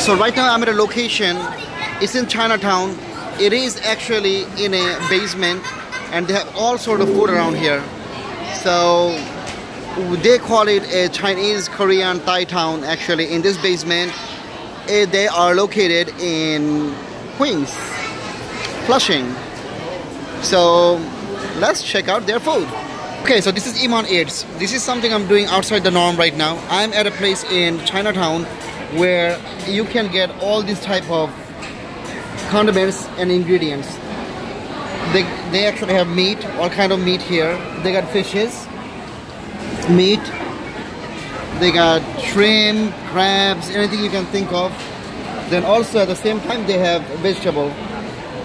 So right now I'm at a location. It's in Chinatown. It is actually in a basement, and they have all sort of food around here. So they call it a Chinese, Korean, Thai town. Actually, in this basement, they are located in Queens, Flushing. So let's check out their food. Okay, so this is EmonEats. This is something I'm doing outside the norm right now. I'm at a place in Chinatown where you can get all these type of condiments and ingredients. They actually have meat, all kind of meat here. They got fishes, meat, they got shrimp, crabs, anything you can think of. Then also at the same time they have vegetable.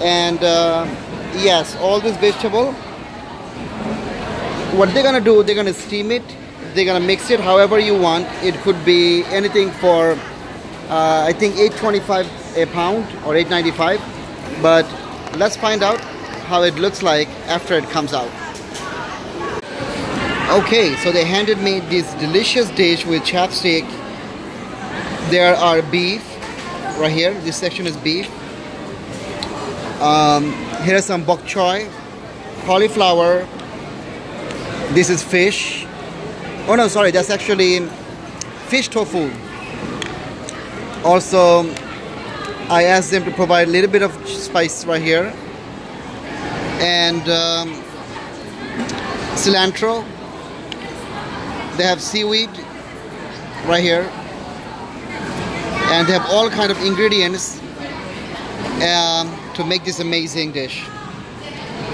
And yes, all this vegetable, what they're gonna do, they're gonna steam it, they're gonna mix it however you want. It could be anything for I think $8.25 a pound or $8.95, but let's find out how it looks like after it comes out. Okay, so they handed me this delicious dish with chopstick. There are beef right here. This section is beef. Here's some bok choy, cauliflower. This is fish. Oh no, sorry, that's actually fish tofu. Also, I asked them to provide a little bit of spice right here, and cilantro. They have seaweed right here, and they have all kind of ingredients to make this amazing dish.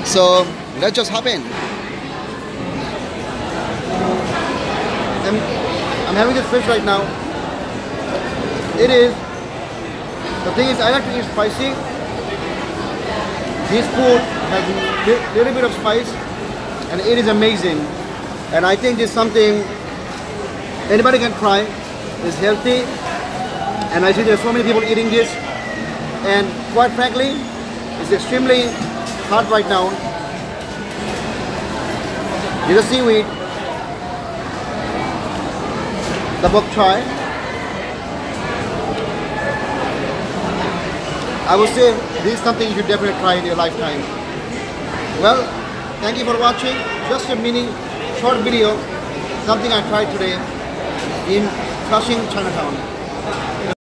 So let's just hop in. I'm having this fish right now. It is, the thing is, I like to eat spicy. This food has a little bit of spice, and it is amazing. And I think this is something anybody can try. It's healthy, and I see there's so many people eating this. And quite frankly, it's extremely hot right now. Here's the seaweed, the bok choy. I would say this is something you should definitely try in your lifetime. Well, thank you for watching. Just a mini short video, something I tried today in Flushing, Chinatown.